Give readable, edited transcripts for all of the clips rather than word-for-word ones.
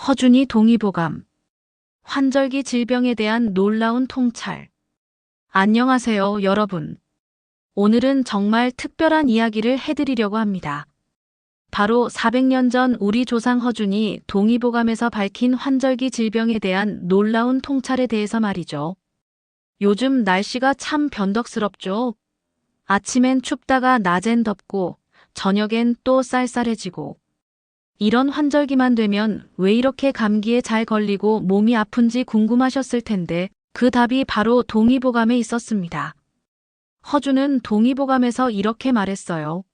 허준이 동의보감. 환절기 질병에 대한 놀라운 통찰. 안녕하세요, 여러분. 오늘은 정말 특별한 이야기를 해드리려고 합니다. 바로 400년 전 우리 조상 허준이 동의보감에서 밝힌 환절기 질병에 대한 놀라운 통찰에 대해서 말이죠. 요즘 날씨가 참 변덕스럽죠? 아침엔 춥다가 낮엔 덥고 저녁엔 또 쌀쌀해지고 이런 환절기만 되면 왜 이렇게 감기에 잘 걸리고 몸이 아픈지 궁금하셨을 텐데 그 답이 바로 동의보감에 있었습니다. 허준은 동의보감에서 이렇게 말했어요.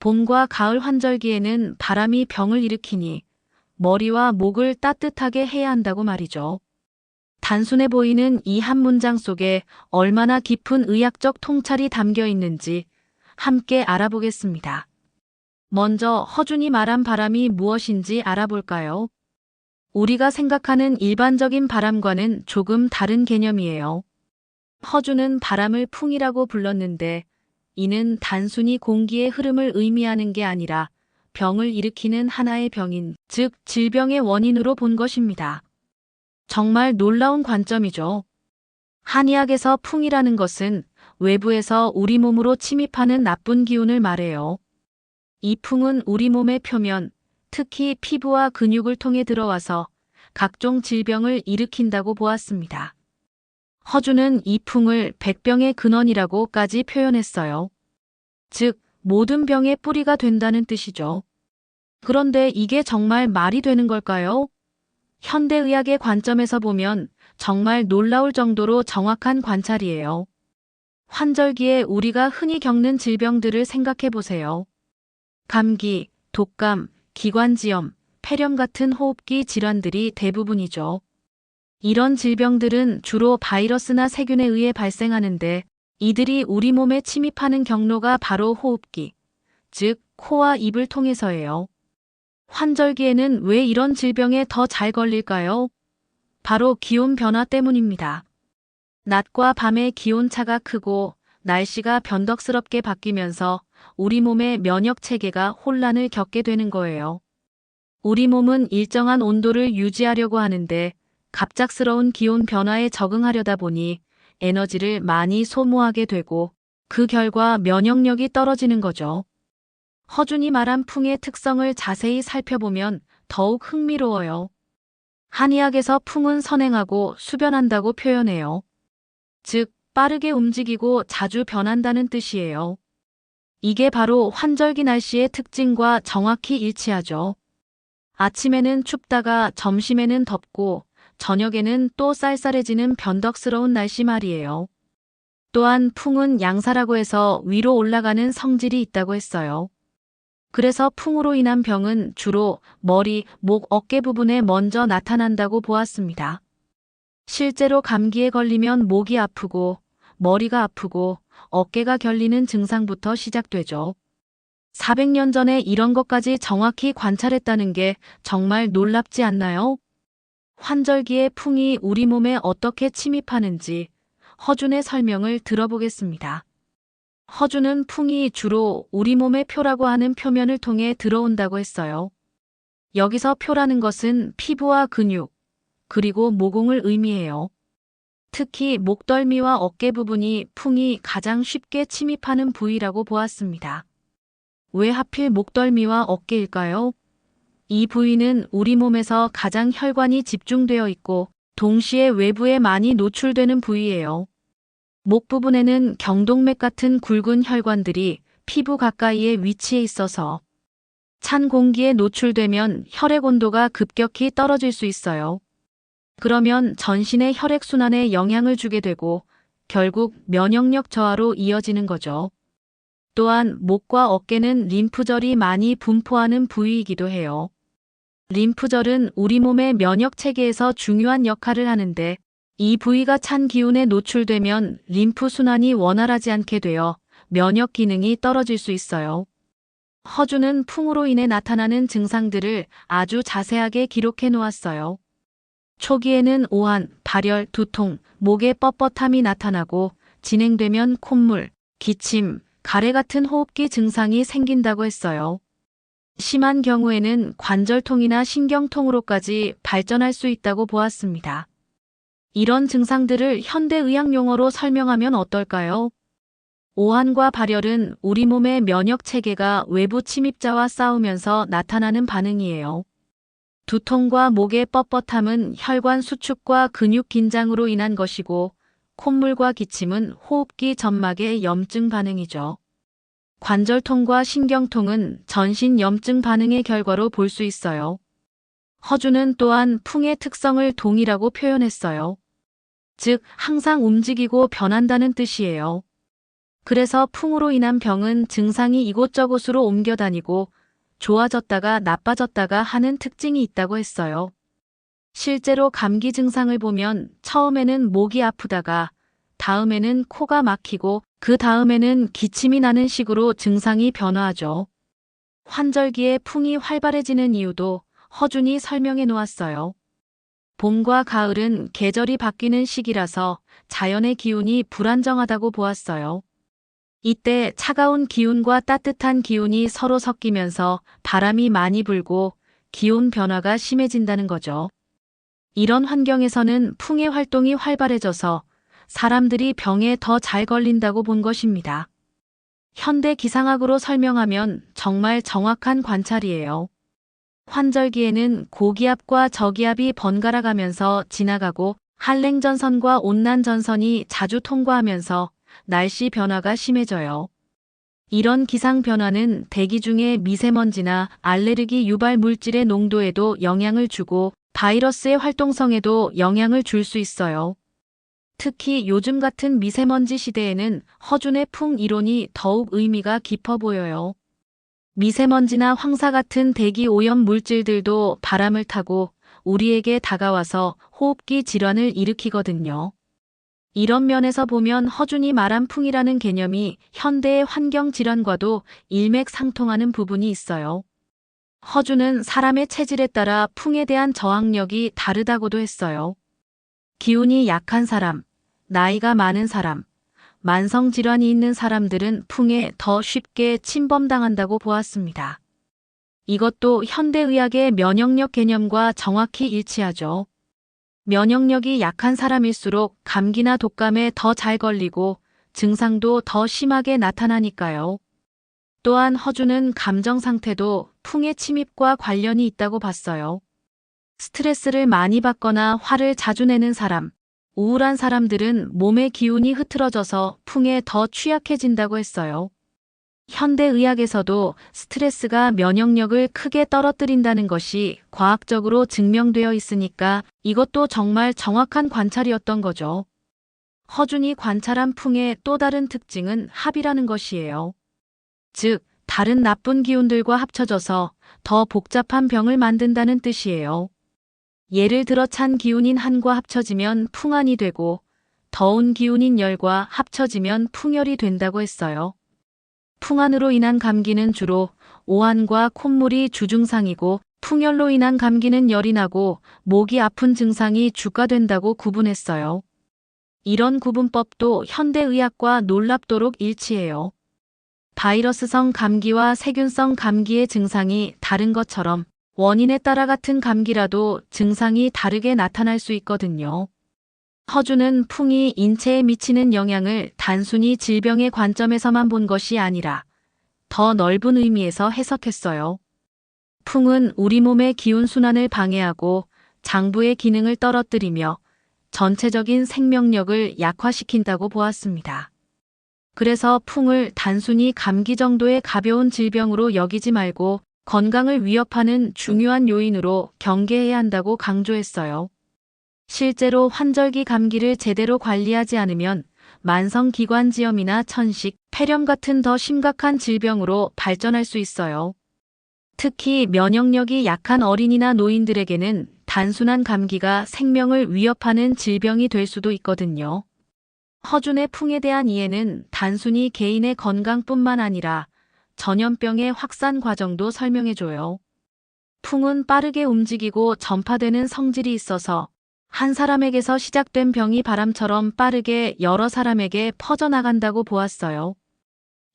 봄과 가을 환절기에는 바람이 병을 일으키니 머리와 목을 따뜻하게 해야 한다고 말이죠. 단순해 보이는 이 한 문장 속에 얼마나 깊은 의학적 통찰이 담겨 있는지 함께 알아보겠습니다. 먼저 허준이 말한 바람이 무엇인지 알아볼까요? 우리가 생각하는 일반적인 바람과는 조금 다른 개념이에요. 허준은 바람을 풍이라고 불렀는데 이는 단순히 공기의 흐름을 의미하는 게 아니라 병을 일으키는 하나의 병인, 즉 질병의 원인으로 본 것입니다. 정말 놀라운 관점이죠. 한의학에서 풍이라는 것은 외부에서 우리 몸으로 침입하는 나쁜 기운을 말해요. 이 풍은 우리 몸의 표면, 특히 피부와 근육을 통해 들어와서 각종 질병을 일으킨다고 보았습니다. 허준은 이 풍을 백병의 근원이라고까지 표현했어요. 즉, 모든 병의 뿌리가 된다는 뜻이죠. 그런데 이게 정말 말이 되는 걸까요? 현대의학의 관점에서 보면 정말 놀라울 정도로 정확한 관찰이에요. 환절기에 우리가 흔히 겪는 질병들을 생각해 보세요. 감기, 독감, 기관지염, 폐렴 같은 호흡기 질환들이 대부분이죠. 이런 질병들은 주로 바이러스나 세균에 의해 발생하는데 이들이 우리 몸에 침입하는 경로가 바로 호흡기, 즉 코와 입을 통해서예요. 환절기에는 왜 이런 질병에 더 잘 걸릴까요? 바로 기온 변화 때문입니다. 낮과 밤의 기온차가 크고 날씨가 변덕스럽게 바뀌면서 우리 몸의 면역 체계가 혼란을 겪게 되는 거예요. 우리 몸은 일정한 온도를 유지하려고 하는데 갑작스러운 기온 변화에 적응하려다 보니 에너지를 많이 소모하게 되고 그 결과 면역력이 떨어지는 거죠. 허준이 말한 풍의 특성을 자세히 살펴보면 더욱 흥미로워요. 한의학에서 풍은 선행하고 수변한다고 표현해요. 즉, 빠르게 움직이고 자주 변한다는 뜻이에요. 이게 바로 환절기 날씨의 특징과 정확히 일치하죠. 아침에는 춥다가 점심에는 덥고 저녁에는 또 쌀쌀해지는 변덕스러운 날씨 말이에요. 또한 풍은 양사라고 해서 위로 올라가는 성질이 있다고 했어요. 그래서 풍으로 인한 병은 주로 머리, 목, 어깨 부분에 먼저 나타난다고 보았습니다. 실제로 감기에 걸리면 목이 아프고 머리가 아프고 어깨가 결리는 증상부터 시작되죠. 400년 전에 이런 것까지 정확히 관찰했다는 게 정말 놀랍지 않나요? 환절기에 풍이 우리 몸에 어떻게 침입하는지 허준의 설명을 들어보겠습니다. 허준은 풍이 주로 우리 몸의 표라고 하는 표면을 통해 들어온다고 했어요. 여기서 표라는 것은 피부와 근육, 그리고 모공을 의미해요. 특히 목덜미와 어깨 부분이 풍이 가장 쉽게 침입하는 부위라고 보았습니다. 왜 하필 목덜미와 어깨일까요? 이 부위는 우리 몸에서 가장 혈관이 집중되어 있고 동시에 외부에 많이 노출되는 부위예요. 목 부분에는 경동맥 같은 굵은 혈관들이 피부 가까이에 위치해 있어서 찬 공기에 노출되면 혈액 온도가 급격히 떨어질 수 있어요. 그러면 전신의 혈액순환에 영향을 주게 되고 결국 면역력 저하로 이어지는 거죠. 또한 목과 어깨는 림프절이 많이 분포하는 부위이기도 해요. 림프절은 우리 몸의 면역 체계에서 중요한 역할을 하는데 이 부위가 찬 기운에 노출되면 림프 순환이 원활하지 않게 되어 면역 기능이 떨어질 수 있어요. 허준은 풍으로 인해 나타나는 증상들을 아주 자세하게 기록해 놓았어요. 초기에는 오한, 발열, 두통, 목의 뻣뻣함이 나타나고 진행되면 콧물, 기침, 가래 같은 호흡기 증상이 생긴다고 했어요. 심한 경우에는 관절통이나 신경통으로까지 발전할 수 있다고 보았습니다. 이런 증상들을 현대의학 용어로 설명하면 어떨까요? 오한과 발열은 우리 몸의 면역 체계가 외부 침입자와 싸우면서 나타나는 반응이에요. 두통과 목의 뻣뻣함은 혈관 수축과 근육 긴장으로 인한 것이고, 콧물과 기침은 호흡기 점막의 염증 반응이죠. 관절통과 신경통은 전신 염증 반응의 결과로 볼 수 있어요. 허주는 또한 풍의 특성을 동이라고 표현했어요. 즉, 항상 움직이고 변한다는 뜻이에요. 그래서 풍으로 인한 병은 증상이 이곳저곳으로 옮겨 다니고 좋아졌다가 나빠졌다가 하는 특징이 있다고 했어요. 실제로 감기 증상을 보면 처음에는 목이 아프다가 다음에는 코가 막히고 그 다음에는 기침이 나는 식으로 증상이 변화하죠. 환절기에 풍이 활발해지는 이유도 허준이 설명해 놓았어요. 봄과 가을은 계절이 바뀌는 시기라서 자연의 기운이 불안정하다고 보았어요. 이때 차가운 기운과 따뜻한 기운이 서로 섞이면서 바람이 많이 불고 기온 변화가 심해진다는 거죠. 이런 환경에서는 풍의 활동이 활발해져서 사람들이 병에 더 잘 걸린다고 본 것입니다. 현대 기상학으로 설명하면 정말 정확한 관찰이에요. 환절기에는 고기압과 저기압이 번갈아 가면서 지나가고 한랭전선과 온난전선이 자주 통과하면서 날씨 변화가 심해져요. 이런 기상 변화는 대기 중의 미세먼지나 알레르기 유발 물질의 농도에도 영향을 주고 바이러스의 활동성에도 영향을 줄 수 있어요. 특히 요즘 같은 미세먼지 시대에는 허준의 풍 이론이 더욱 의미가 깊어 보여요. 미세먼지나 황사 같은 대기 오염 물질들도 바람을 타고 우리에게 다가와서 호흡기 질환을 일으키거든요. 이런 면에서 보면 허준이 말한 풍이라는 개념이 현대의 환경 질환과도 일맥상통하는 부분이 있어요. 허준은 사람의 체질에 따라 풍에 대한 저항력이 다르다고도 했어요. 기운이 약한 사람, 나이가 많은 사람, 만성질환이 있는 사람들은 풍에 더 쉽게 침범당한다고 보았습니다. 이것도 현대의학의 면역력 개념과 정확히 일치하죠. 면역력이 약한 사람일수록 감기나 독감에 더 잘 걸리고 증상도 더 심하게 나타나니까요. 또한 허준은 감정 상태도 풍의 침입과 관련이 있다고 봤어요. 스트레스를 많이 받거나 화를 자주 내는 사람, 우울한 사람들은 몸의 기운이 흐트러져서 풍에 더 취약해진다고 했어요. 현대의학에서도 스트레스가 면역력을 크게 떨어뜨린다는 것이 과학적으로 증명되어 있으니까 이것도 정말 정확한 관찰이었던 거죠. 허준이 관찰한 풍의 또 다른 특징은 합이라는 것이에요. 즉, 다른 나쁜 기운들과 합쳐져서 더 복잡한 병을 만든다는 뜻이에요. 예를 들어 찬 기운인 한과 합쳐지면 풍한이 되고 더운 기운인 열과 합쳐지면 풍열이 된다고 했어요. 풍한으로 인한 감기는 주로 오한과 콧물이 주증상이고 풍열로 인한 감기는 열이 나고 목이 아픈 증상이 주가 된다고 구분했어요. 이런 구분법도 현대의학과 놀랍도록 일치해요. 바이러스성 감기와 세균성 감기의 증상이 다른 것처럼 원인에 따라 같은 감기라도 증상이 다르게 나타날 수 있거든요. 허준은 풍이 인체에 미치는 영향을 단순히 질병의 관점에서만 본 것이 아니라 더 넓은 의미에서 해석했어요. 풍은 우리 몸의 기운 순환을 방해하고 장부의 기능을 떨어뜨리며 전체적인 생명력을 약화시킨다고 보았습니다. 그래서 풍을 단순히 감기 정도의 가벼운 질병으로 여기지 말고 건강을 위협하는 중요한 요인으로 경계해야 한다고 강조했어요. 실제로 환절기 감기를 제대로 관리하지 않으면 만성기관지염이나 천식, 폐렴 같은 더 심각한 질병으로 발전할 수 있어요. 특히 면역력이 약한 어린이나 노인들에게는 단순한 감기가 생명을 위협하는 질병이 될 수도 있거든요. 허준의 풍에 대한 이해는 단순히 개인의 건강뿐만 아니라 전염병의 확산 과정도 설명해줘요. 풍은 빠르게 움직이고 전파되는 성질이 있어서 한 사람에게서 시작된 병이 바람처럼 빠르게 여러 사람에게 퍼져나간다고 보았어요.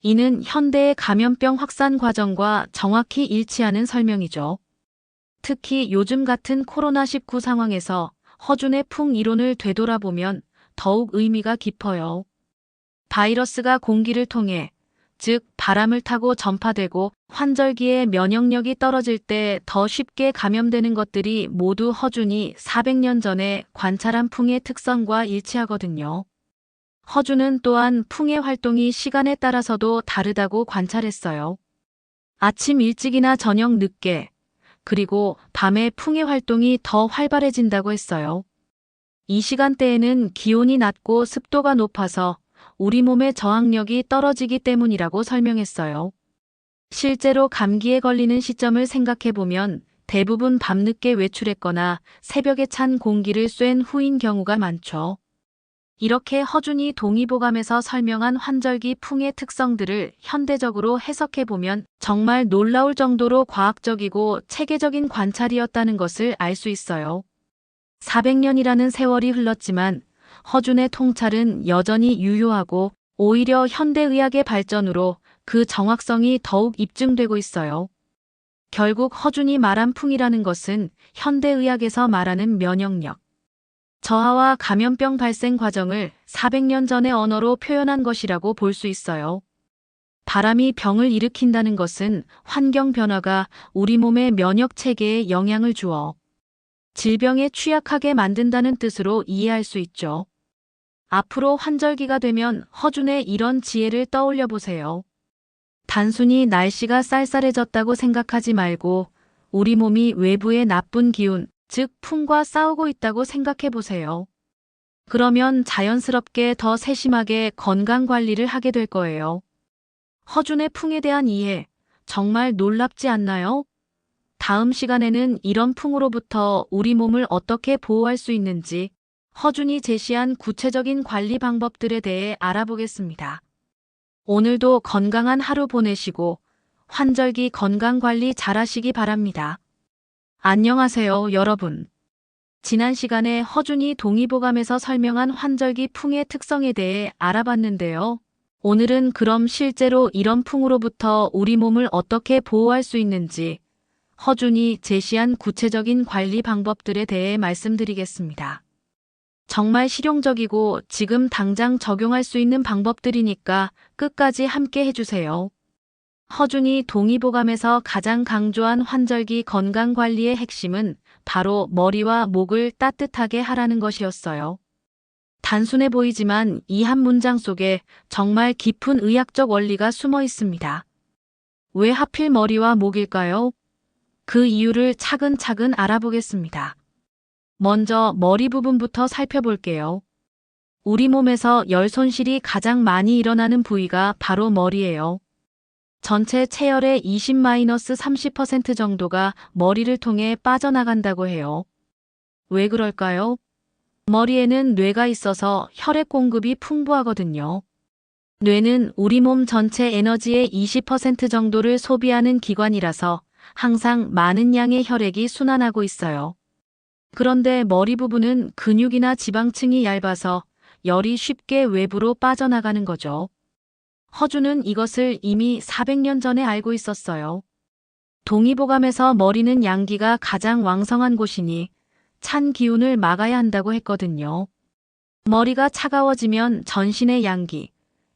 이는 현대의 감염병 확산 과정과 정확히 일치하는 설명이죠. 특히 요즘 같은 코로나19 상황에서 허준의 풍 이론을 되돌아보면 더욱 의미가 깊어요. 바이러스가 공기를 통해, 즉 바람을 타고 전파되고 환절기에 면역력이 떨어질 때 더 쉽게 감염되는 것들이 모두 허준이 400년 전에 관찰한 풍의 특성과 일치하거든요. 허준은 또한 풍의 활동이 시간에 따라서도 다르다고 관찰했어요. 아침 일찍이나 저녁 늦게, 그리고 밤에 풍의 활동이 더 활발해진다고 했어요. 이 시간대에는 기온이 낮고 습도가 높아서 우리 몸의 저항력이 떨어지기 때문이라고 설명했어요. 실제로 감기에 걸리는 시점을 생각해보면 대부분 밤늦게 외출했거나 새벽에 찬 공기를 쐰 후인 경우가 많죠. 이렇게 허준이 동의보감에서 설명한 환절기 풍의 특성들을 현대적으로 해석해보면 정말 놀라울 정도로 과학적이고 체계적인 관찰이었다는 것을 알 수 있어요. 400년이라는 세월이 흘렀지만 허준의 통찰은 여전히 유효하고 오히려 현대의학의 발전으로 그 정확성이 더욱 입증되고 있어요. 결국 허준이 말한 풍이라는 것은 현대의학에서 말하는 면역력, 저하와 감염병 발생 과정을 400년 전의 언어로 표현한 것이라고 볼 수 있어요. 바람이 병을 일으킨다는 것은 환경 변화가 우리 몸의 면역 체계에 영향을 주어 질병에 취약하게 만든다는 뜻으로 이해할 수 있죠. 앞으로 환절기가 되면 허준의 이런 지혜를 떠올려 보세요. 단순히 날씨가 쌀쌀해졌다고 생각하지 말고 우리 몸이 외부의 나쁜 기운, 즉 풍과 싸우고 있다고 생각해 보세요. 그러면 자연스럽게 더 세심하게 건강 관리를 하게 될 거예요. 허준의 풍에 대한 이해, 정말 놀랍지 않나요? 다음 시간에는 이런 풍으로부터 우리 몸을 어떻게 보호할 수 있는지 허준이 제시한 구체적인 관리 방법들에 대해 알아보겠습니다. 오늘도 건강한 하루 보내시고 환절기 건강 관리 잘하시기 바랍니다. 안녕하세요, 여러분. 지난 시간에 허준이 동의보감에서 설명한 환절기 풍의 특성에 대해 알아봤는데요. 오늘은 그럼 실제로 이런 풍으로부터 우리 몸을 어떻게 보호할 수 있는지 허준이 제시한 구체적인 관리 방법들에 대해 말씀드리겠습니다. 정말 실용적이고 지금 당장 적용할 수 있는 방법들이니까 끝까지 함께 해주세요. 허준이 동의보감에서 가장 강조한 환절기 건강관리의 핵심은 바로 머리와 목을 따뜻하게 하라는 것이었어요. 단순해 보이지만 이 한 문장 속에 정말 깊은 의학적 원리가 숨어 있습니다. 왜 하필 머리와 목일까요? 그 이유를 차근차근 알아보겠습니다. 먼저 머리 부분부터 살펴볼게요. 우리 몸에서 열 손실이 가장 많이 일어나는 부위가 바로 머리예요. 전체 체열의 20-30% 정도가 머리를 통해 빠져나간다고 해요. 왜 그럴까요? 머리에는 뇌가 있어서 혈액 공급이 풍부하거든요. 뇌는 우리 몸 전체 에너지의 20% 정도를 소비하는 기관이라서 항상 많은 양의 혈액이 순환하고 있어요. 그런데 머리 부분은 근육이나 지방층이 얇아서 열이 쉽게 외부로 빠져나가는 거죠. 허준은 이것을 이미 400년 전에 알고 있었어요. 동의보감에서 머리는 양기가 가장 왕성한 곳이니 찬 기운을 막아야 한다고 했거든요. 머리가 차가워지면 전신의 양기,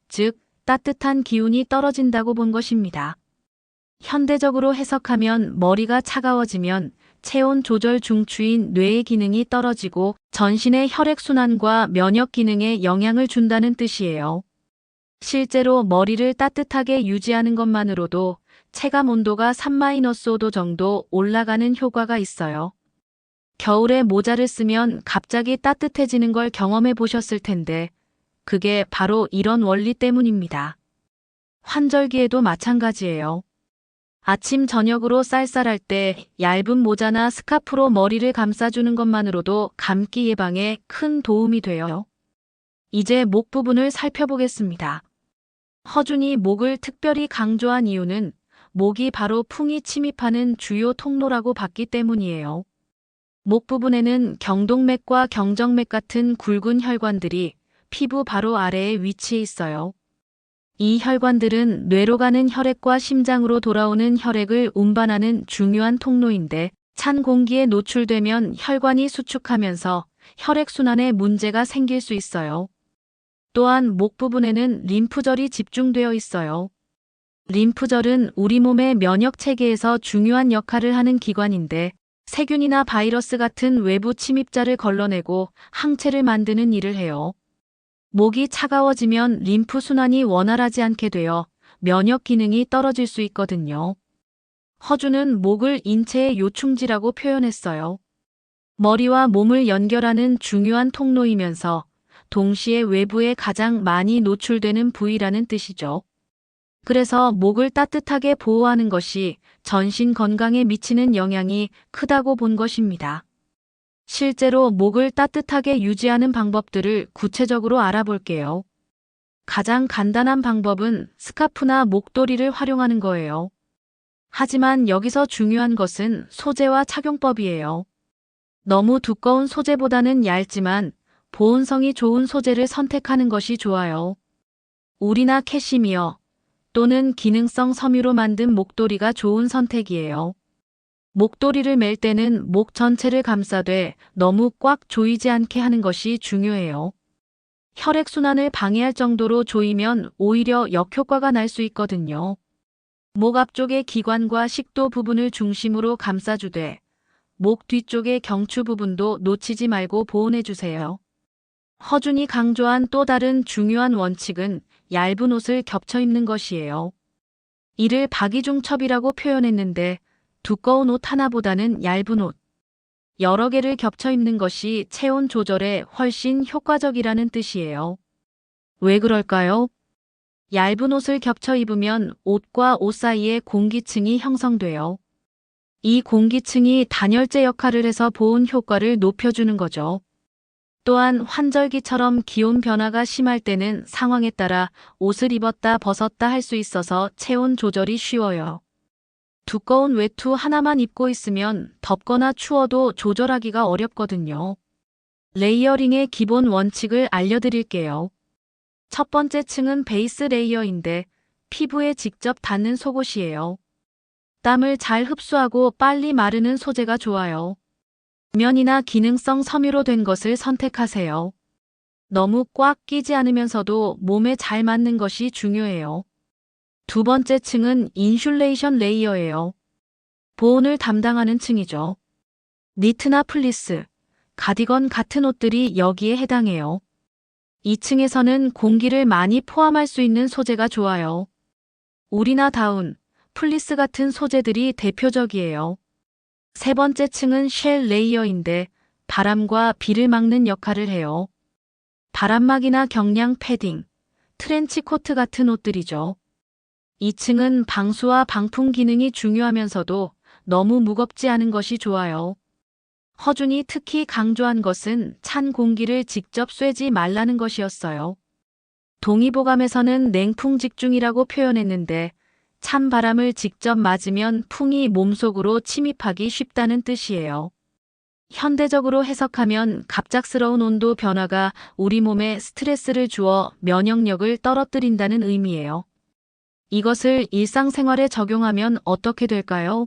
즉 따뜻한 기운이 떨어진다고 본 것입니다. 현대적으로 해석하면 머리가 차가워지면 체온 조절 중추인 뇌의 기능이 떨어지고 전신의 혈액순환과 면역 기능에 영향을 준다는 뜻이에요. 실제로 머리를 따뜻하게 유지하는 것만으로도 체감 온도가 3-5도 정도 올라가는 효과가 있어요. 겨울에 모자를 쓰면 갑자기 따뜻해지는 걸 경험해 보셨을 텐데 그게 바로 이런 원리 때문입니다. 환절기에도 마찬가지예요. 아침 저녁으로 쌀쌀할 때 얇은 모자나 스카프로 머리를 감싸주는 것만으로도 감기 예방에 큰 도움이 돼요. 이제 목 부분을 살펴보겠습니다. 허준이 목을 특별히 강조한 이유는 목이 바로 풍이 침입하는 주요 통로라고 봤기 때문이에요. 목 부분에는 경동맥과 경정맥 같은 굵은 혈관들이 피부 바로 아래에 위치해 있어요. 이 혈관들은 뇌로 가는 혈액과 심장으로 돌아오는 혈액을 운반하는 중요한 통로인데 찬 공기에 노출되면 혈관이 수축하면서 혈액순환에 문제가 생길 수 있어요. 또한 목 부분에는 림프절이 집중되어 있어요. 림프절은 우리 몸의 면역 체계에서 중요한 역할을 하는 기관인데 세균이나 바이러스 같은 외부 침입자를 걸러내고 항체를 만드는 일을 해요. 목이 차가워지면 림프 순환이 원활하지 않게 되어 면역 기능이 떨어질 수 있거든요. 허주는 목을 인체의 요충지라고 표현했어요. 머리와 몸을 연결하는 중요한 통로이면서 동시에 외부에 가장 많이 노출되는 부위라는 뜻이죠. 그래서 목을 따뜻하게 보호하는 것이 전신 건강에 미치는 영향이 크다고 본 것입니다. 실제로 목을 따뜻하게 유지하는 방법들을 구체적으로 알아볼게요. 가장 간단한 방법은 스카프나 목도리를 활용하는 거예요. 하지만 여기서 중요한 것은 소재와 착용법이에요. 너무 두꺼운 소재보다는 얇지만 보온성이 좋은 소재를 선택하는 것이 좋아요. 울이나 캐시미어 또는 기능성 섬유로 만든 목도리가 좋은 선택이에요. 목도리를 맬 때는 목 전체를 감싸되 너무 꽉 조이지 않게 하는 것이 중요해요. 혈액순환을 방해할 정도로 조이면 오히려 역효과가 날 수 있거든요. 목 앞쪽의 기관과 식도 부분을 중심으로 감싸주되 목 뒤쪽의 경추 부분도 놓치지 말고 보온해주세요. 허준이 강조한 또 다른 중요한 원칙은 얇은 옷을 겹쳐 입는 것이에요. 이를 박이중첩이라고 표현했는데 두꺼운 옷 하나보다는 얇은 옷, 여러 개를 겹쳐 입는 것이 체온 조절에 훨씬 효과적이라는 뜻이에요. 왜 그럴까요? 얇은 옷을 겹쳐 입으면 옷과 옷 사이에 공기층이 형성돼요. 이 공기층이 단열재 역할을 해서 보온 효과를 높여주는 거죠. 또한 환절기처럼 기온 변화가 심할 때는 상황에 따라 옷을 입었다 벗었다 할 수 있어서 체온 조절이 쉬워요. 두꺼운 외투 하나만 입고 있으면 덥거나 추워도 조절하기가 어렵거든요. 레이어링의 기본 원칙을 알려드릴게요. 첫 번째 층은 베이스 레이어인데 피부에 직접 닿는 속옷이에요. 땀을 잘 흡수하고 빨리 마르는 소재가 좋아요. 면이나 기능성 섬유로 된 것을 선택하세요. 너무 꽉 끼지 않으면서도 몸에 잘 맞는 것이 중요해요. 두 번째 층은 인슐레이션 레이어예요. 보온을 담당하는 층이죠. 니트나 플리스, 가디건 같은 옷들이 여기에 해당해요. 이 층에서는 공기를 많이 포함할 수 있는 소재가 좋아요. 울이나 다운, 플리스 같은 소재들이 대표적이에요. 세 번째 층은 쉘 레이어인데 바람과 비를 막는 역할을 해요. 바람막이나 경량 패딩, 트렌치 코트 같은 옷들이죠. 2층은 방수와 방풍 기능이 중요하면서도 너무 무겁지 않은 것이 좋아요. 허준이 특히 강조한 것은 찬 공기를 직접 쐬지 말라는 것이었어요. 동의보감에서는 냉풍 직중이라고 표현했는데 찬 바람을 직접 맞으면 풍이 몸속으로 침입하기 쉽다는 뜻이에요. 현대적으로 해석하면 갑작스러운 온도 변화가 우리 몸에 스트레스를 주어 면역력을 떨어뜨린다는 의미예요. 이것을 일상생활에 적용하면 어떻게 될까요?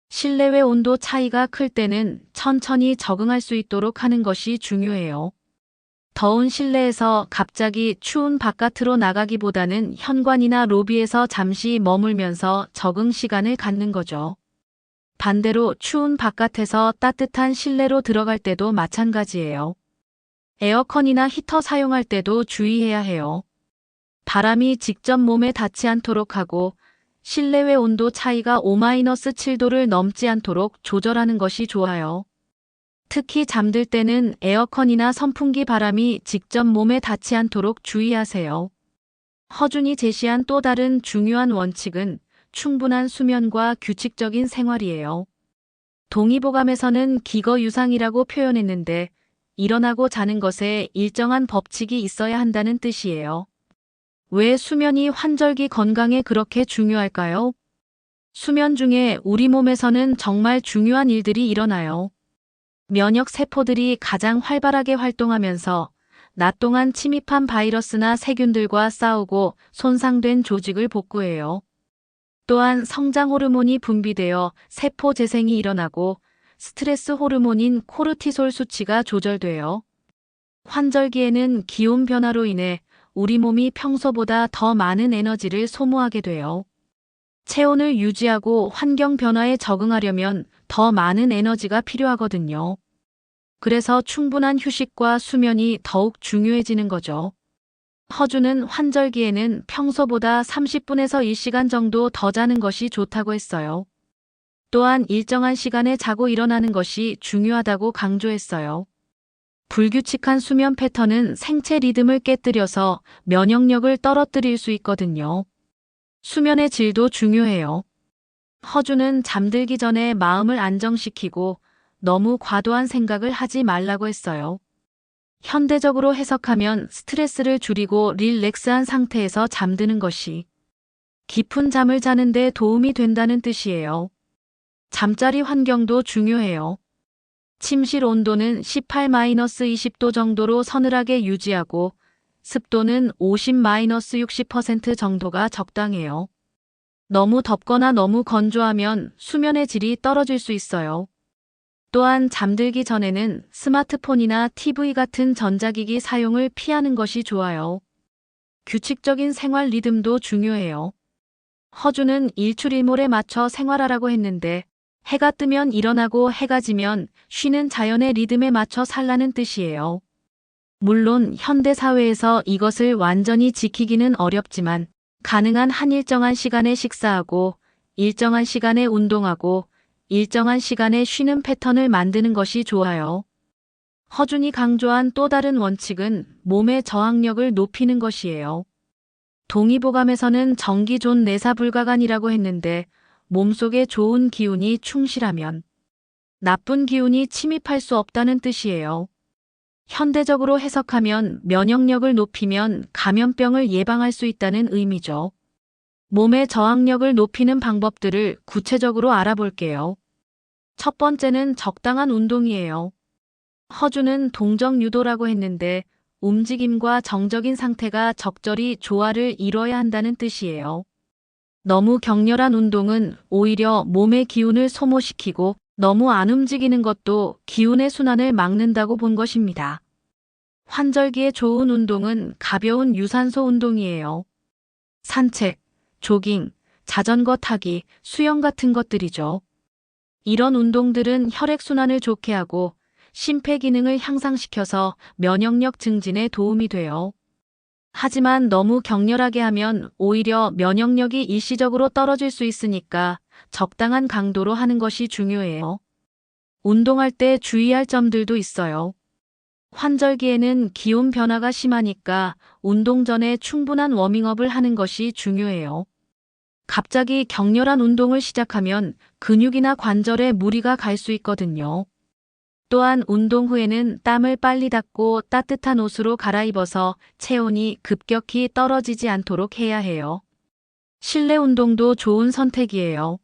실내외 온도 차이가 클 때는 천천히 적응할 수 있도록 하는 것이 중요해요. 더운 실내에서 갑자기 추운 바깥으로 나가기보다는 현관이나 로비에서 잠시 머물면서 적응 시간을 갖는 거죠. 반대로 추운 바깥에서 따뜻한 실내로 들어갈 때도 마찬가지예요. 에어컨이나 히터 사용할 때도 주의해야 해요. 바람이 직접 몸에 닿지 않도록 하고 실내외 온도 차이가 5-7도를 넘지 않도록 조절하는 것이 좋아요. 특히 잠들 때는 에어컨이나 선풍기 바람이 직접 몸에 닿지 않도록 주의하세요. 허준이 제시한 또 다른 중요한 원칙은 충분한 수면과 규칙적인 생활이에요. 동의보감에서는 기거유상이라고 표현했는데 일어나고 자는 것에 일정한 법칙이 있어야 한다는 뜻이에요. 왜 수면이 환절기 건강에 그렇게 중요할까요? 수면 중에 우리 몸에서는 정말 중요한 일들이 일어나요. 면역 세포들이 가장 활발하게 활동하면서 낮 동안 침입한 바이러스나 세균들과 싸우고 손상된 조직을 복구해요. 또한 성장 호르몬이 분비되어 세포 재생이 일어나고 스트레스 호르몬인 코르티솔 수치가 조절돼요. 환절기에는 기온 변화로 인해 우리 몸이 평소보다 더 많은 에너지를 소모하게 돼요. 체온을 유지하고 환경 변화에 적응하려면 더 많은 에너지가 필요하거든요. 그래서 충분한 휴식과 수면이 더욱 중요해지는 거죠. 허주는 환절기에는 평소보다 30분에서 1시간 정도 더 자는 것이 좋다고 했어요. 또한 일정한 시간에 자고 일어나는 것이 중요하다고 강조했어요. 불규칙한 수면 패턴은 생체 리듬을 깨뜨려서 면역력을 떨어뜨릴 수 있거든요. 수면의 질도 중요해요. 허주는 잠들기 전에 마음을 안정시키고 너무 과도한 생각을 하지 말라고 했어요. 현대적으로 해석하면 스트레스를 줄이고 릴렉스한 상태에서 잠드는 것이 깊은 잠을 자는 데 도움이 된다는 뜻이에요. 잠자리 환경도 중요해요. 침실 온도는 18-20도 정도로 서늘하게 유지하고 습도는 50-60% 정도가 적당해요. 너무 덥거나 너무 건조하면 수면의 질이 떨어질 수 있어요. 또한 잠들기 전에는 스마트폰이나 TV 같은 전자기기 사용을 피하는 것이 좋아요. 규칙적인 생활 리듬도 중요해요. 허주는 일출일몰에 맞춰 생활하라고 했는데 해가 뜨면 일어나고 해가 지면 쉬는 자연의 리듬에 맞춰 살라는 뜻이에요. 물론 현대 사회에서 이것을 완전히 지키기는 어렵지만 가능한 한 일정한 시간에 식사하고 일정한 시간에 운동하고 일정한 시간에 쉬는 패턴을 만드는 것이 좋아요. 허준이 강조한 또 다른 원칙은 몸의 저항력을 높이는 것이에요. 동의보감에서는 정기존 내사 불가관이라고 했는데 몸속에 좋은 기운이 충실하면 나쁜 기운이 침입할 수 없다는 뜻이에요. 현대적으로 해석하면 면역력을 높이면 감염병을 예방할 수 있다는 의미죠. 몸의 저항력을 높이는 방법들을 구체적으로 알아볼게요. 첫 번째는 적당한 운동이에요. 허주는 동적 유도라고 했는데 움직임과 정적인 상태가 적절히 조화를 이뤄야 한다는 뜻이에요. 너무 격렬한 운동은 오히려 몸의 기운을 소모시키고 너무 안 움직이는 것도 기운의 순환을 막는다고 본 것입니다. 환절기에 좋은 운동은 가벼운 유산소 운동이에요. 산책, 조깅, 자전거 타기, 수영 같은 것들이죠. 이런 운동들은 혈액순환을 좋게 하고 심폐기능을 향상시켜서 면역력 증진에 도움이 돼요. 하지만 너무 격렬하게 하면 오히려 면역력이 일시적으로 떨어질 수 있으니까 적당한 강도로 하는 것이 중요해요. 운동할 때 주의할 점들도 있어요. 환절기에는 기온 변화가 심하니까 운동 전에 충분한 워밍업을 하는 것이 중요해요. 갑자기 격렬한 운동을 시작하면 근육이나 관절에 무리가 갈 수 있거든요. 또한 운동 후에는 땀을 빨리 닦고 따뜻한 옷으로 갈아입어서 체온이 급격히 떨어지지 않도록 해야 해요. 실내 운동도 좋은 선택이에요.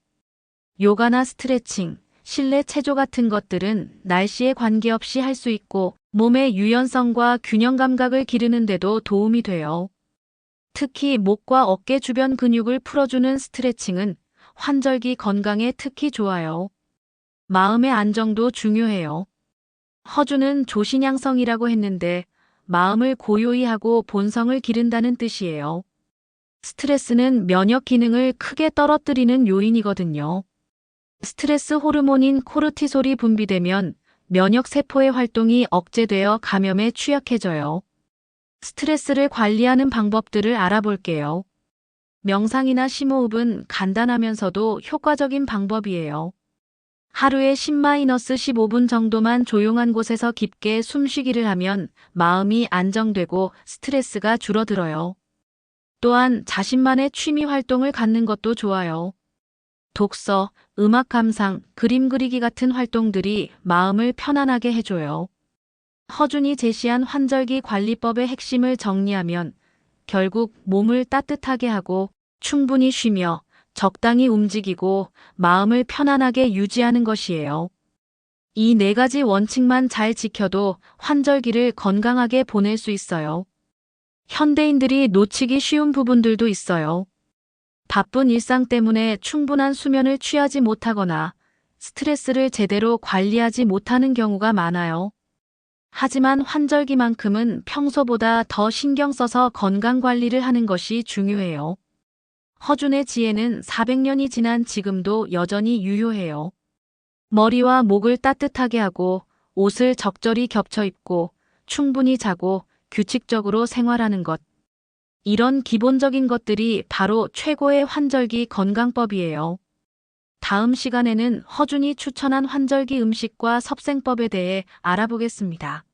요가나 스트레칭, 실내 체조 같은 것들은 날씨에 관계없이 할 수 있고 몸의 유연성과 균형 감각을 기르는 데도 도움이 돼요. 특히 목과 어깨 주변 근육을 풀어주는 스트레칭은 환절기 건강에 특히 좋아요. 마음의 안정도 중요해요. 허주는 조신양성이라고 했는데 마음을 고요히 하고 본성을 기른다는 뜻이에요. 스트레스는 면역 기능을 크게 떨어뜨리는 요인이거든요. 스트레스 호르몬인 코르티솔이 분비되면 면역 세포의 활동이 억제되어 감염에 취약해져요. 스트레스를 관리하는 방법들을 알아볼게요. 명상이나 심호흡은 간단하면서도 효과적인 방법이에요. 하루에 10-15분 정도만 조용한 곳에서 깊게 숨쉬기를 하면 마음이 안정되고 스트레스가 줄어들어요. 또한 자신만의 취미 활동을 갖는 것도 좋아요. 독서, 음악 감상, 그림 그리기 같은 활동들이 마음을 편안하게 해줘요. 허준이 제시한 환절기 관리법의 핵심을 정리하면 결국 몸을 따뜻하게 하고 충분히 쉬며 적당히 움직이고 마음을 편안하게 유지하는 것이에요. 이 네 가지 원칙만 잘 지켜도 환절기를 건강하게 보낼 수 있어요. 현대인들이 놓치기 쉬운 부분들도 있어요. 바쁜 일상 때문에 충분한 수면을 취하지 못하거나 스트레스를 제대로 관리하지 못하는 경우가 많아요. 하지만 환절기만큼은 평소보다 더 신경 써서 건강 관리를 하는 것이 중요해요. 허준의 지혜는 400년이 지난 지금도 여전히 유효해요. 머리와 목을 따뜻하게 하고 옷을 적절히 겹쳐 입고 충분히 자고 규칙적으로 생활하는 것. 이런 기본적인 것들이 바로 최고의 환절기 건강법이에요. 다음 시간에는 허준이 추천한 환절기 음식과 섭생법에 대해 알아보겠습니다.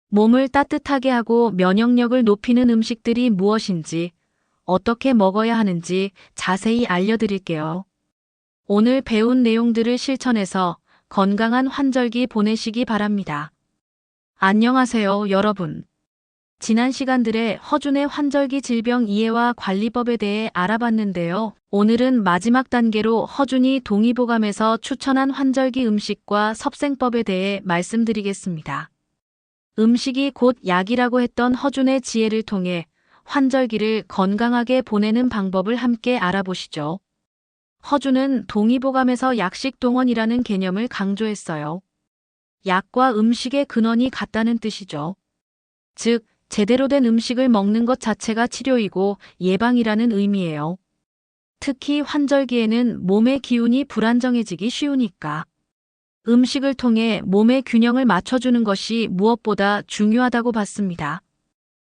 몸을 따뜻하게 하고 면역력을 높이는 음식들이 무엇인지, 어떻게 먹어야 하는지 자세히 알려드릴게요. 오늘 배운 내용들을 실천해서 건강한 환절기 보내시기 바랍니다. 안녕하세요, 여러분. 지난 시간들의 허준의 환절기 질병 이해와 관리법에 대해 알아봤는데요. 오늘은 마지막 단계로 허준이 동의보감에서 추천한 환절기 음식과 섭생법에 대해 말씀드리겠습니다. 음식이 곧 약이라고 했던 허준의 지혜를 통해 환절기를 건강하게 보내는 방법을 함께 알아보시죠. 허준은 동의보감에서 약식동원이라는 개념을 강조했어요. 약과 음식의 근원이 같다는 뜻이죠. 즉, 제대로 된 음식을 먹는 것 자체가 치료이고 예방이라는 의미예요. 특히 환절기에는 몸의 기운이 불안정해지기 쉬우니까 음식을 통해 몸의 균형을 맞춰주는 것이 무엇보다 중요하다고 봤습니다.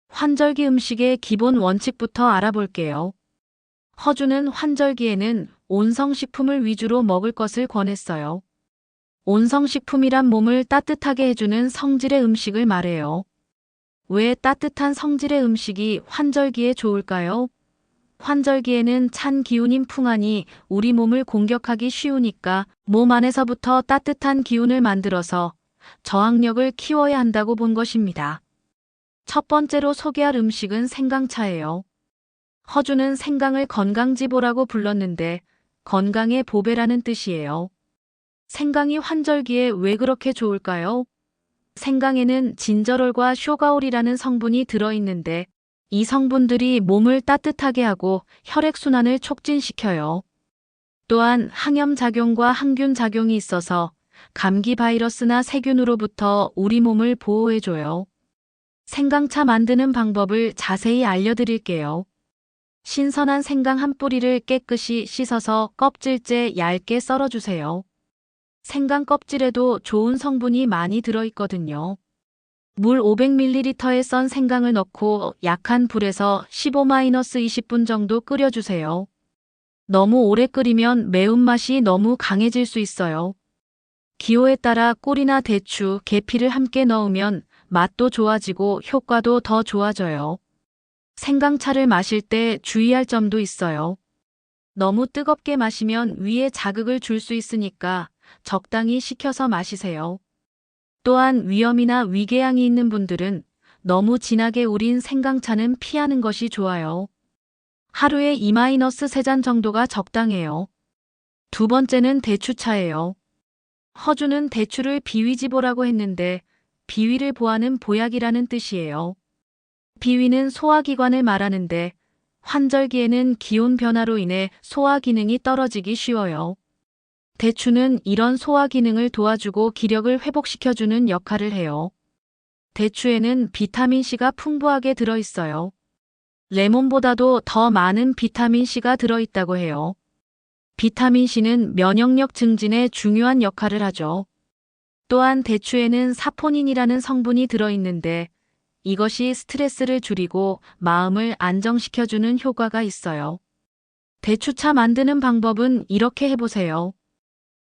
환절기 음식의 기본 원칙부터 알아볼게요. 허준은 환절기에는 온성식품을 위주로 먹을 것을 권했어요. 온성식품이란 몸을 따뜻하게 해주는 성질의 음식을 말해요. 왜 따뜻한 성질의 음식이 환절기에 좋을까요? 환절기에는 찬 기운인 풍환이 우리 몸을 공격하기 쉬우니까 몸 안에서부터 따뜻한 기운을 만들어서 저항력을 키워야 한다고 본 것입니다. 첫 번째로 소개할 음식은 생강차예요. 허준은 생강을 건강지보라고 불렀는데 건강의 보배라는 뜻이에요. 생강이 환절기에 왜 그렇게 좋을까요? 생강에는 진저롤과 쇼가올이라는 성분이 들어있는데 이 성분들이 몸을 따뜻하게 하고 혈액순환을 촉진시켜요. 또한 항염작용과 항균작용이 있어서 감기 바이러스나 세균으로부터 우리 몸을 보호해줘요. 생강차 만드는 방법을 자세히 알려드릴게요. 신선한 생강 한 뿌리를 깨끗이 씻어서 껍질째 얇게 썰어주세요. 생강 껍질에도 좋은 성분이 많이 들어있거든요. 물 500ml에 썬 생강을 넣고 약한 불에서 15-20분 정도 끓여주세요. 너무 오래 끓이면 매운맛이 너무 강해질 수 있어요. 기호에 따라 꿀이나 대추, 계피를 함께 넣으면 맛도 좋아지고 효과도 더 좋아져요. 생강차를 마실 때 주의할 점도 있어요. 너무 뜨겁게 마시면 위에 자극을 줄 수 있으니까 적당히 식혀서 마시세요. 또한 위염이나 위궤양이 있는 분들은 너무 진하게 우린 생강차는 피하는 것이 좋아요. 하루에 2-3잔 정도가 적당해요. 두 번째는 대추차예요. 허준은 대추를 비위지보라고 했는데 비위를 보하는 보약이라는 뜻이에요. 비위는 소화기관을 말하는데 환절기에는 기온 변화로 인해 소화 기능이 떨어지기 쉬워요. 대추는 이런 소화 기능을 도와주고 기력을 회복시켜주는 역할을 해요. 대추에는 비타민C가 풍부하게 들어있어요. 레몬보다도 더 많은 비타민C가 들어있다고 해요. 비타민C는 면역력 증진에 중요한 역할을 하죠. 또한 대추에는 사포닌이라는 성분이 들어있는데 이것이 스트레스를 줄이고 마음을 안정시켜주는 효과가 있어요. 대추차 만드는 방법은 이렇게 해보세요.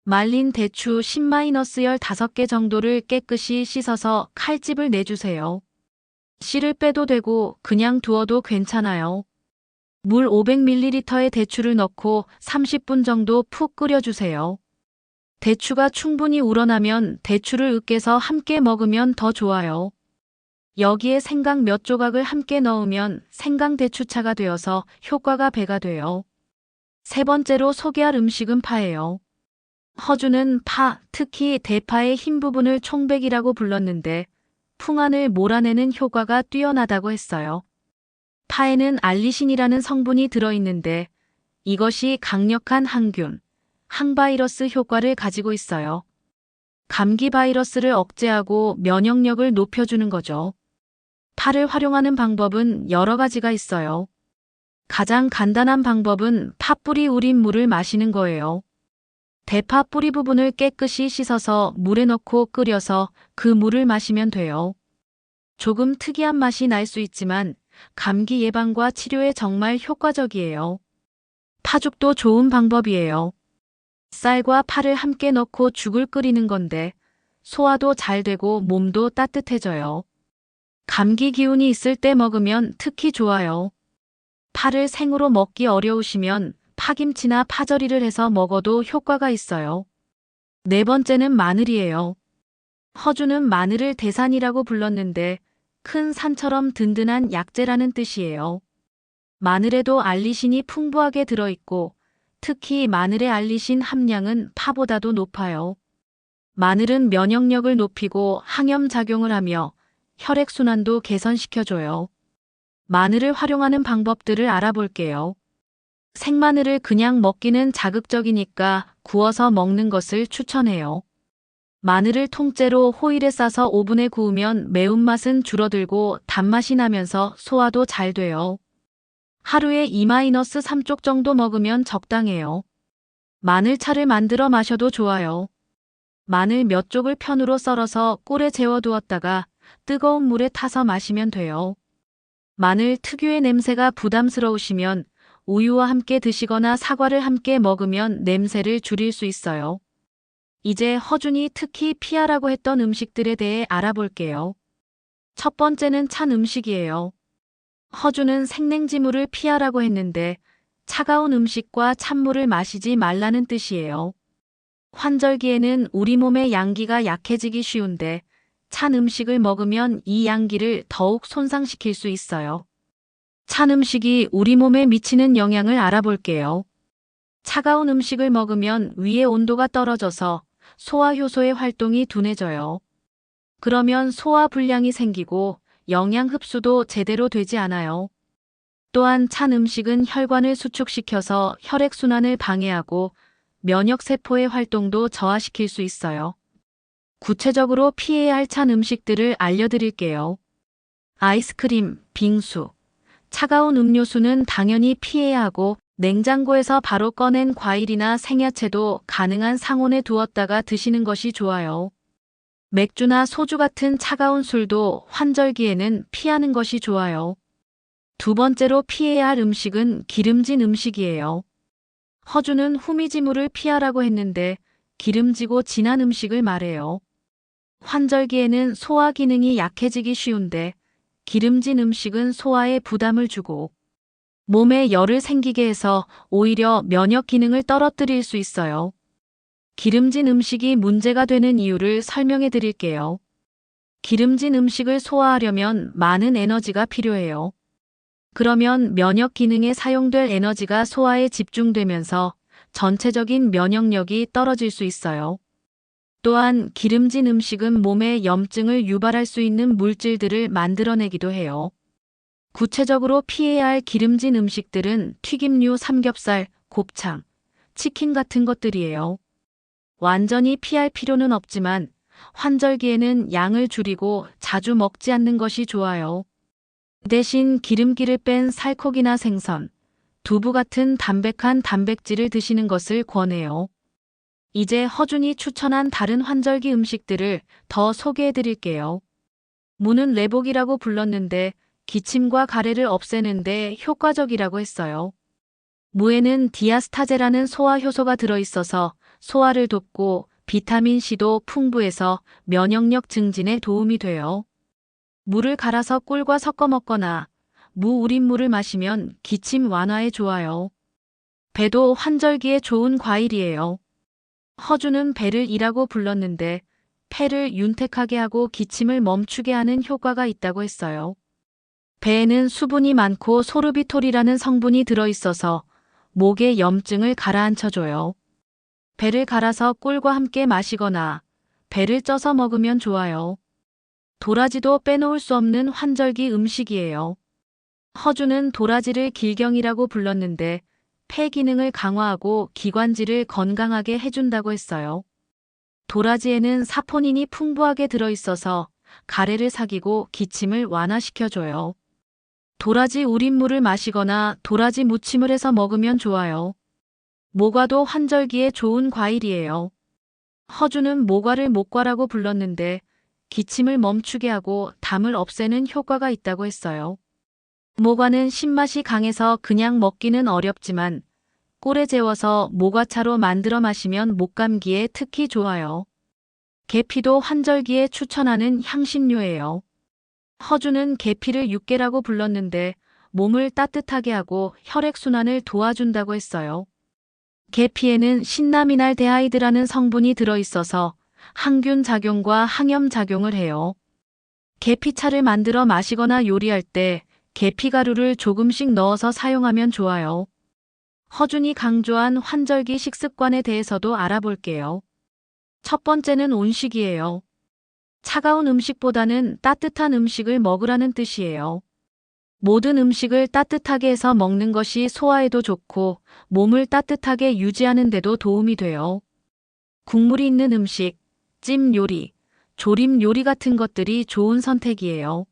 말린 대추 10-15개 정도를 깨끗이 씻어서 칼집을 내주세요. 씨를 빼도 되고 그냥 두어도 괜찮아요. 물 500ml에 대추를 넣고 30분 정도 푹 끓여주세요. 대추가 충분히 우러나면 대추를 으깨서 함께 먹으면 더 좋아요. 여기에 생강 몇 조각을 함께 넣으면 생강대추차가 되어서 효과가 배가 돼요. 세 번째로 소개할 음식은 파예요. 허주는 파, 특히 대파의 흰 부분을 총백이라고 불렀는데 풍안을 몰아내는 효과가 뛰어나다고 했어요. 파에는 알리신이라는 성분이 들어있는데 이것이 강력한 항균, 항바이러스 효과를 가지고 있어요. 감기 바이러스를 억제하고 면역력을 높여주는 거죠. 파를 활용하는 방법은 여러 가지가 있어요. 가장 간단한 방법은 팥뿌리 우린 물을 마시는 거예요. 대파 뿌리 부분을 깨끗이 씻어서 물에 넣고 끓여서 그 물을 마시면 돼요. 조금 특이한 맛이 날 수 있지만 감기 예방과 치료에 정말 효과적이에요. 파죽도 좋은 방법이에요. 쌀과 파를 함께 넣고 죽을 끓이는 건데 소화도 잘 되고 몸도 따뜻해져요. 감기 기운이 있을 때 먹으면 특히 좋아요. 파를 생으로 먹기 어려우시면 파김치나 파절이를 해서 먹어도 효과가 있어요. 네 번째는 마늘이에요. 허주는 마늘을 대산이라고 불렀는데 큰 산처럼 든든한 약재라는 뜻이에요. 마늘에도 알리신이 풍부하게 들어있고 특히 마늘의 알리신 함량은 파보다도 높아요. 마늘은 면역력을 높이고 항염작용을 하며 혈액순환도 개선시켜줘요. 마늘을 활용하는 방법들을 알아볼게요. 생마늘을 그냥 먹기는 자극적이니까 구워서 먹는 것을 추천해요. 마늘을 통째로 호일에 싸서 오븐에 구우면 매운맛은 줄어들고 단맛이 나면서 소화도 잘 돼요. 하루에 2-3쪽 정도 먹으면 적당해요. 마늘차를 만들어 마셔도 좋아요. 마늘 몇 쪽을 편으로 썰어서 꿀에 재워두었다가 뜨거운 물에 타서 마시면 돼요. 마늘 특유의 냄새가 부담스러우시면 우유와 함께 드시거나 사과를 함께 먹으면 냄새를 줄일 수 있어요. 이제 허준이 특히 피하라고 했던 음식들에 대해 알아볼게요. 첫 번째는 찬 음식이에요. 허준은 생냉지물을 피하라고 했는데 차가운 음식과 찬물을 마시지 말라는 뜻이에요. 환절기에는 우리 몸의 양기가 약해지기 쉬운데 찬 음식을 먹으면 이 양기를 더욱 손상시킬 수 있어요. 찬 음식이 우리 몸에 미치는 영향을 알아볼게요. 차가운 음식을 먹으면 위의 온도가 떨어져서 소화효소의 활동이 둔해져요. 그러면 소화불량이 생기고 영양 흡수도 제대로 되지 않아요. 또한 찬 음식은 혈관을 수축시켜서 혈액순환을 방해하고 면역세포의 활동도 저하시킬 수 있어요. 구체적으로 피해야 할 찬 음식들을 알려드릴게요. 아이스크림, 빙수. 차가운 음료수는 당연히 피해야 하고 냉장고에서 바로 꺼낸 과일이나 생야채도 가능한 상온에 두었다가 드시는 것이 좋아요. 맥주나 소주 같은 차가운 술도 환절기에는 피하는 것이 좋아요. 두 번째로 피해야 할 음식은 기름진 음식이에요. 허주는 후미지물을 피하라고 했는데 기름지고 진한 음식을 말해요. 환절기에는 소화 기능이 약해지기 쉬운데 기름진 음식은 소화에 부담을 주고 몸에 열을 생기게 해서 오히려 면역 기능을 떨어뜨릴 수 있어요. 기름진 음식이 문제가 되는 이유를 설명해 드릴게요. 기름진 음식을 소화하려면 많은 에너지가 필요해요. 그러면 면역 기능에 사용될 에너지가 소화에 집중되면서 전체적인 면역력이 떨어질 수 있어요. 또한 기름진 음식은 몸에 염증을 유발할 수 있는 물질들을 만들어내기도 해요. 구체적으로 피해야 할 기름진 음식들은 튀김류, 삼겹살, 곱창, 치킨 같은 것들이에요. 완전히 피할 필요는 없지만 환절기에는 양을 줄이고 자주 먹지 않는 것이 좋아요. 대신 기름기를 뺀 살코기나 생선, 두부 같은 담백한 단백질을 드시는 것을 권해요. 이제 허준이 추천한 다른 환절기 음식들을 더 소개해 드릴게요. 무는 레복이라고 불렀는데 기침과 가래를 없애는데 효과적이라고 했어요. 무에는 디아스타제라는 소화효소가 들어있어서 소화를 돕고 비타민C도 풍부해서 면역력 증진에 도움이 돼요. 물을 갈아서 꿀과 섞어 먹거나 무 우린 물을 마시면 기침 완화에 좋아요. 배도 환절기에 좋은 과일이에요. 허주는 배를 이라고 불렀는데 폐를 윤택하게 하고 기침을 멈추게 하는 효과가 있다고 했어요. 배에는 수분이 많고 소르비톨이라는 성분이 들어있어서 목의 염증을 가라앉혀줘요. 배를 갈아서 꿀과 함께 마시거나 배를 쪄서 먹으면 좋아요. 도라지도 빼놓을 수 없는 환절기 음식이에요. 허주는 도라지를 길경이라고 불렀는데 폐 기능을 강화하고 기관지를 건강하게 해준다고 했어요. 도라지에는 사포닌이 풍부하게 들어있어서 가래를 삭이고 기침을 완화시켜줘요. 도라지 우린물을 마시거나 도라지 무침을 해서 먹으면 좋아요. 모과도 환절기에 좋은 과일이에요. 허주는 모과를 목과라고 불렀는데 기침을 멈추게 하고 담을 없애는 효과가 있다고 했어요. 모과는 신맛이 강해서 그냥 먹기는 어렵지만 꿀에 재워서 모과차로 만들어 마시면 목감기에 특히 좋아요. 계피도 환절기에 추천하는 향신료예요. 허주는 계피를 육계라고 불렀는데 몸을 따뜻하게 하고 혈액순환을 도와준다고 했어요. 계피에는 신라미날데하이드라는 성분이 들어있어서 항균 작용과 항염 작용을 해요. 계피차를 만들어 마시거나 요리할 때 계피가루를 조금씩 넣어서 사용하면 좋아요. 허준이 강조한 환절기 식습관에 대해서도 알아볼게요. 첫 번째는 온식이에요. 차가운 음식보다는 따뜻한 음식을 먹으라는 뜻이에요. 모든 음식을 따뜻하게 해서 먹는 것이 소화에도 좋고 몸을 따뜻하게 유지하는 데도 도움이 돼요. 국물이 있는 음식, 찜 요리, 조림 요리 같은 것들이 좋은 선택이에요.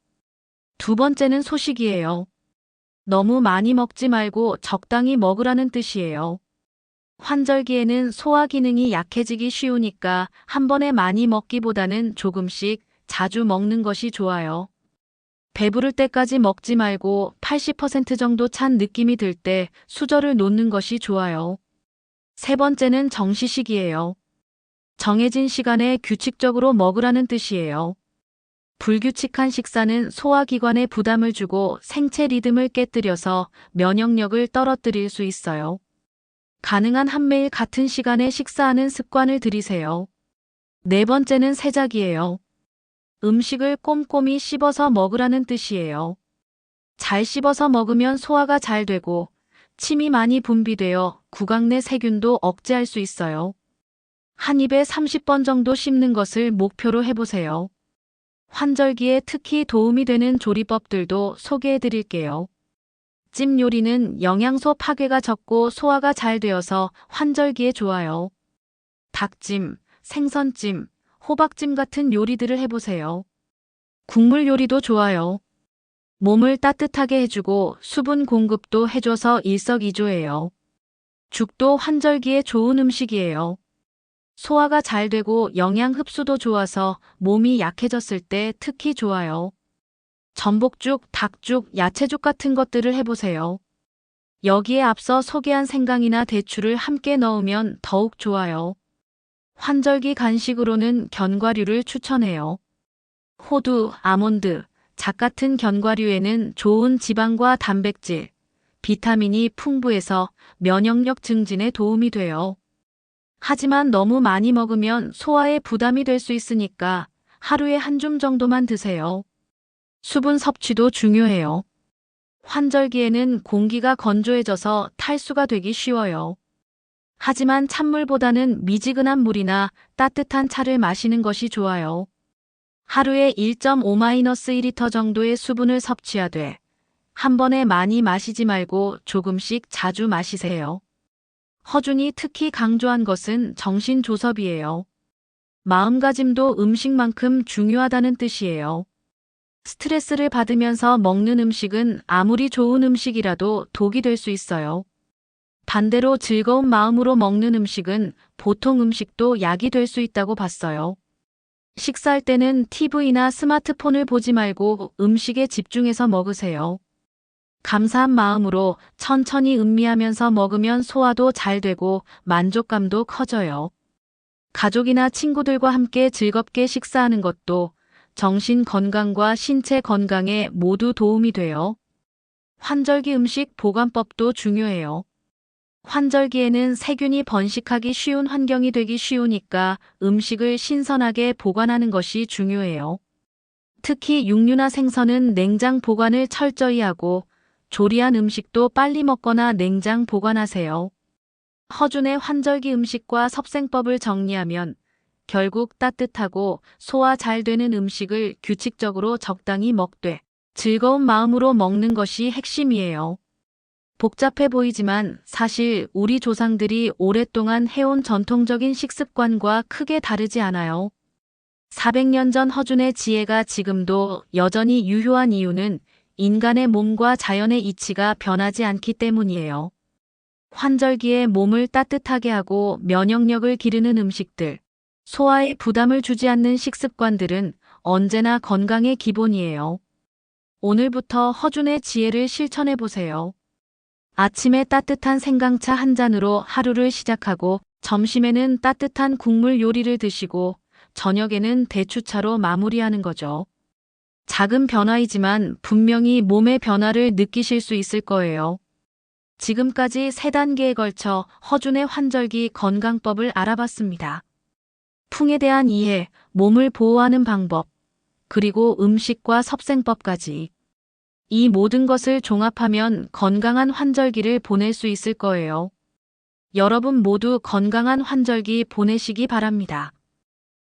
두 번째는 소식이에요. 너무 많이 먹지 말고 적당히 먹으라는 뜻이에요. 환절기에는 소화 기능이 약해지기 쉬우니까 한 번에 많이 먹기보다는 조금씩 자주 먹는 것이 좋아요. 배부를 때까지 먹지 말고 80% 정도 찬 느낌이 들 때 수저를 놓는 것이 좋아요. 세 번째는 정시식이에요. 정해진 시간에 규칙적으로 먹으라는 뜻이에요. 불규칙한 식사는 소화기관에 부담을 주고 생체 리듬을 깨뜨려서 면역력을 떨어뜨릴 수 있어요. 가능한 한 매일 같은 시간에 식사하는 습관을 들이세요. 네 번째는 세작이에요. 음식을 꼼꼼히 씹어서 먹으라는 뜻이에요. 잘 씹어서 먹으면 소화가 잘 되고 침이 많이 분비되어 구강 내 세균도 억제할 수 있어요. 한 입에 30번 정도 씹는 것을 목표로 해보세요. 환절기에 특히 도움이 되는 조리법들도 소개해 드릴게요. 찜 요리는 영양소 파괴가 적고 소화가 잘 되어서 환절기에 좋아요. 닭찜, 생선찜, 호박찜 같은 요리들을 해보세요. 국물 요리도 좋아요. 몸을 따뜻하게 해주고 수분 공급도 해줘서 일석이조예요. 죽도 환절기에 좋은 음식이에요. 소화가 잘 되고 영양 흡수도 좋아서 몸이 약해졌을 때 특히 좋아요. 전복죽, 닭죽, 야채죽 같은 것들을 해보세요. 여기에 앞서 소개한 생강이나 대추를 함께 넣으면 더욱 좋아요. 환절기 간식으로는 견과류를 추천해요. 호두, 아몬드, 잣 같은 견과류에는 좋은 지방과 단백질, 비타민이 풍부해서 면역력 증진에 도움이 돼요. 하지만 너무 많이 먹으면 소화에 부담이 될 수 있으니까 하루에 한 줌 정도만 드세요. 수분 섭취도 중요해요. 환절기에는 공기가 건조해져서 탈수가 되기 쉬워요. 하지만 찬물보다는 미지근한 물이나 따뜻한 차를 마시는 것이 좋아요. 하루에 1.5-1리터 정도의 수분을 섭취하되 한 번에 많이 마시지 말고 조금씩 자주 마시세요. 허준이 특히 강조한 것은 정신조섭이에요. 마음가짐도 음식만큼 중요하다는 뜻이에요. 스트레스를 받으면서 먹는 음식은 아무리 좋은 음식이라도 독이 될 수 있어요. 반대로 즐거운 마음으로 먹는 음식은 보통 음식도 약이 될 수 있다고 봤어요. 식사할 때는 TV나 스마트폰을 보지 말고 음식에 집중해서 먹으세요. 감사한 마음으로 천천히 음미하면서 먹으면 소화도 잘 되고 만족감도 커져요. 가족이나 친구들과 함께 즐겁게 식사하는 것도 정신 건강과 신체 건강에 모두 도움이 돼요. 환절기 음식 보관법도 중요해요. 환절기에는 세균이 번식하기 쉬운 환경이 되기 쉬우니까 음식을 신선하게 보관하는 것이 중요해요. 특히 육류나 생선은 냉장 보관을 철저히 하고 조리한 음식도 빨리 먹거나 냉장 보관하세요. 허준의 환절기 음식과 섭생법을 정리하면 결국 따뜻하고 소화 잘 되는 음식을 규칙적으로 적당히 먹되 즐거운 마음으로 먹는 것이 핵심이에요. 복잡해 보이지만 사실 우리 조상들이 오랫동안 해온 전통적인 식습관과 크게 다르지 않아요. 400년 전 허준의 지혜가 지금도 여전히 유효한 이유는 인간의 몸과 자연의 이치가 변하지 않기 때문이에요. 환절기에 몸을 따뜻하게 하고 면역력을 기르는 음식들, 소화에 부담을 주지 않는 식습관들은 언제나 건강의 기본이에요. 오늘부터 허준의 지혜를 실천해 보세요. 아침에 따뜻한 생강차 한 잔으로 하루를 시작하고 점심에는 따뜻한 국물 요리를 드시고 저녁에는 대추차로 마무리하는 거죠. 작은 변화이지만 분명히 몸의 변화를 느끼실 수 있을 거예요. 지금까지 3단계에 걸쳐 허준의 환절기 건강법을 알아봤습니다. 풍에 대한 이해, 몸을 보호하는 방법, 그리고 음식과 섭생법까지. 이 모든 것을 종합하면 건강한 환절기를 보낼 수 있을 거예요. 여러분 모두 건강한 환절기 보내시기 바랍니다.